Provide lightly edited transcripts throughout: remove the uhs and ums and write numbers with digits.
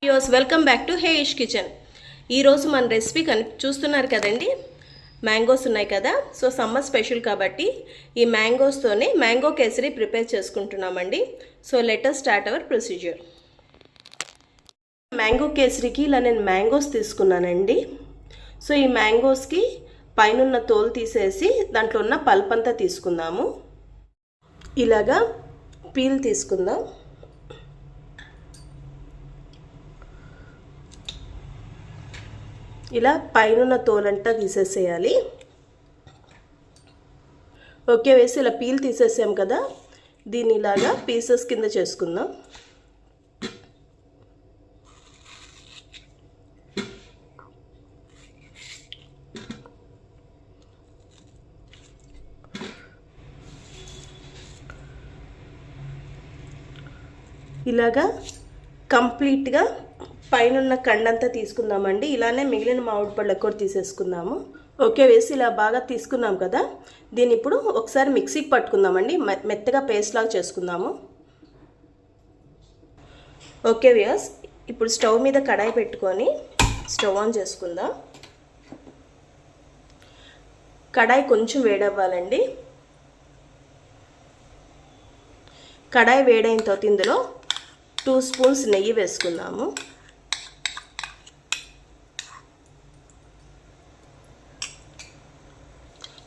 Use welcome back to హేయిష్ kitchen. ఈరోజు మన రెసిపీ చూస్తున్నారు కదండి, మ్యాంగోస్ ఉన్నాయి కదా. సో సమ్మర్ స్పెషల్ కాబట్టి ఈ మ్యాంగోస్తోనే మ్యాంగో కేసరి ప్రిపేర్ చేసుకుంటున్నామండి. So let us start our procedure. Mango కేసరికి ఇలా నేను మ్యాంగోస్ తీసుకున్నానండి. సో ఈ మ్యాంగోస్కి పైనున్న తోలు తీసేసి దాంట్లో ఉన్న పల్ప్ అంతా తీసుకుందాము. ఇలాగా పీల్ తీసుకుందాం. ఇలా పైనున్న తోలంతా తీసేసేయాలి. ఓకే, వేసి ఇలా పీల్ తీసేసాం కదా, దీన్ని ఇలాగా పీసెస్ కింద చేసుకుందాం. ఇలాగా కంప్లీట్గా పైన కండంతా తీసుకుందామండి. ఇలానే మిగిలిన మామిడి పళ్ళు కూడా తీసేసుకుందాము. ఓకే, వేసి ఇలా బాగా తీసుకున్నాం కదా, దీన్ని ఇప్పుడు ఒకసారి మిక్సీకి పట్టుకుందామండి. మెత్తగా పేస్ట్ లాగా చేసుకుందాము. ఓకే వ్యూయర్స్, ఇప్పుడు స్టవ్ మీద కడాయి పెట్టుకొని స్టవ్ ఆన్ చేసుకుందాం. కడాయి కొంచెం వేడవ్వాలండి. కడాయి వేడైన తర్వాత ఇందులో 2 స్పూన్స్ నెయ్యి వేసుకుందాము.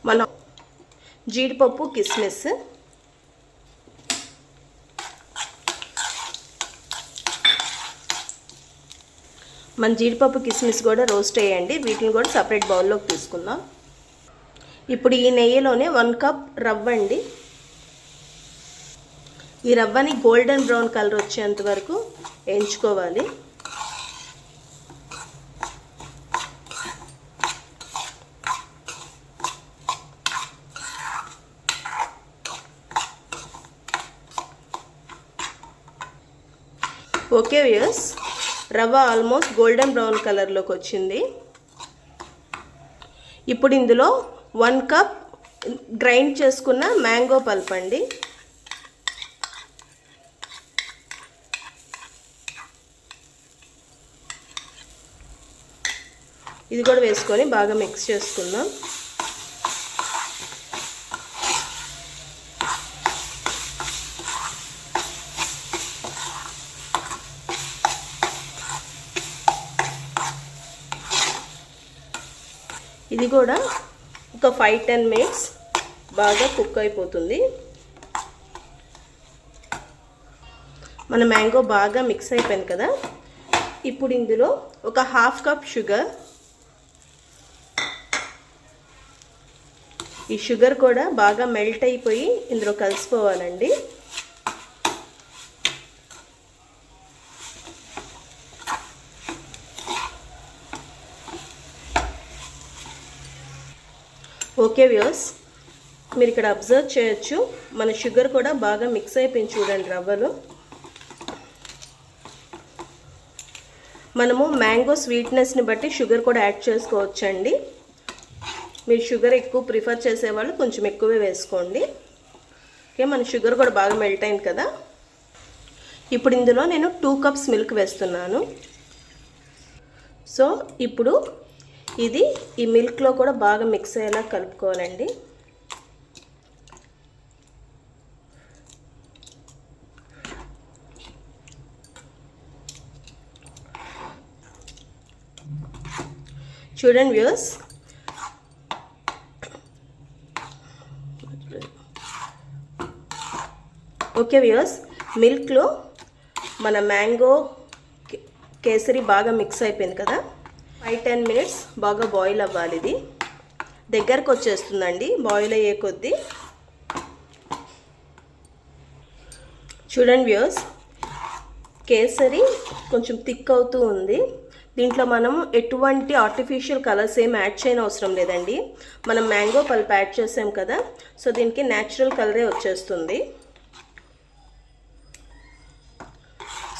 మనం జీడిపప్పు, కిస్మిస్, మన జీడిపప్పు కిస్మిస్ కూడా రోస్ట్ అయ్యండి. వీటిని కూడా సపరేట్ బౌల్లోకి తీసుకుందాం. ఇప్పుడు ఈ నెయ్యిలోనే 1 కప్ రవ్వ అండి. ఈ రవ్వని గోల్డెన్ బ్రౌన్ కలర్ వచ్చేంత వరకు వేయించుకోవాలి. ఓకే వ్యూయర్స్, రవ్వ ఆల్మోస్ట్ గోల్డెన్ బ్రౌన్ కలర్లోకి వచ్చింది. ఇప్పుడు ఇందులో 1 కప్ గ్రైండ్ చేసుకున్న మ్యాంగో పల్ప్ అండి. ఇది కూడా వేసుకొని బాగా మిక్స్ చేసుకుందాం. ఇది కూడా ఒక 5-10 మినిట్స్ బాగా కుక్ అయిపోతుంది. మన మ్యాంగో బాగా మిక్స్ అయిపోయింది కదా, ఇప్పుడు ఇందులో ఒక 1/2 కప్ షుగర్, ఈ షుగర్ కూడా బాగా మెల్ట్ అయిపోయి ఇందులో కలిసిపోవాలండి. ఓకే వ్యూయర్స్, మీరు ఇక్కడ అబ్జర్వ్ చేయొచ్చు, మన షుగర్ కూడా బాగా మిక్స్ అయిపోయింది చూడండి రవ్వలో. మనము మ్యాంగో స్వీట్నెస్ని బట్టి షుగర్ కూడా యాడ్ చేసుకోవచ్చండి. మీరు షుగర్ ఎక్కువ ప్రిఫర్ చేసేవాళ్ళు కొంచెం ఎక్కువే వేసుకోండి. ఓకే, మన షుగర్ కూడా బాగా మెల్ట్ అయింది కదా. ఇప్పుడు ఇందులో నేను 2 కప్స్ మిల్క్ వేస్తున్నాను. సో ఇప్పుడు ఇది ఈ మిల్క్లో కూడా బాగా మిక్స్ అయ్యేలా కలుపుకోవాలండి. చూడండి వ్యూయర్స్, ఓకే వ్యూయర్స్, మిల్క్లో మన మ్యాంగో కేసరి బాగా మిక్స్ అయిపోయింది కదా. 5-10 మినిట్స్ బాగా బాయిల్ అవ్వాలి. ఇది దగ్గరకు వచ్చేస్తుందండి బాయిల్ అయ్యే కొద్దీ. చూడండి వ్యూయర్స్, కేసరి కొంచెం థిక్ అవుతూ ఉంది. దీంట్లో మనం ఎటువంటి ఆర్టిఫిషియల్ కలర్స్ ఏం యాడ్ చేయని అవసరం లేదండి. మనం మ్యాంగో పల్ప్ యాడ్ చేసాం కదా, సో దీనికి న్యాచురల్ కలరే వచ్చేస్తుంది.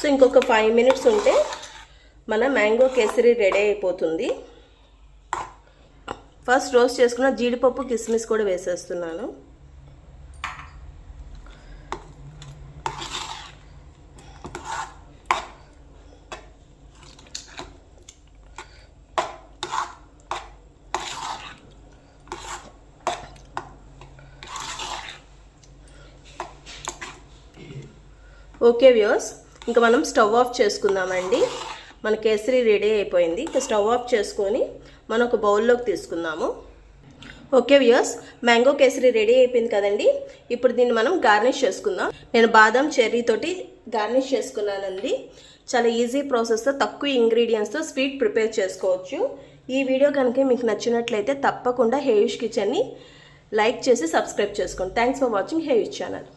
సో ఇంకొక 5 మినిట్స్ ఉంటే మన మ్యాంగో కేసరి రెడీ అయిపోతుంది. ఫస్ట్ రోస్ట్ చేసుకున్న జీడిపప్పు, కిస్మిస్ కూడా వేసేస్తున్నాను. ఓకే వ్యూవర్స్, ఇంకా మనం స్టవ్ ఆఫ్ చేసుకుందామండి. మన కేసరి రెడీ అయిపోయింది. ఇంకా స్టవ్ ఆఫ్ చేసుకొని మనం ఒక బౌల్లోకి తీసుకుందాము. Okay viewers, mango kesari ready అయిపోయింది కదండి. ఇప్పుడు దీన్ని మనం గార్నిష్ చేసుకుందాం. నేను బాదం చెర్రీ తోటి గార్నిష్ చేసుకున్నానండి. చాలా ఈజీ ప్రాసెస్తో తక్కువ ఇంగ్రీడియంట్స్తో స్వీట్ ప్రిపేర్ చేసుకోవచ్చు. ఈ వీడియో కనుక మీకు నచ్చినట్లయితే తప్పకుండా హేయూష్ కిచెన్ని లైక్ చేసి సబ్స్క్రైబ్ చేసుకోండి. థ్యాంక్స్ ఫర్ వాచింగ్ హేయూష్ ఛానల్.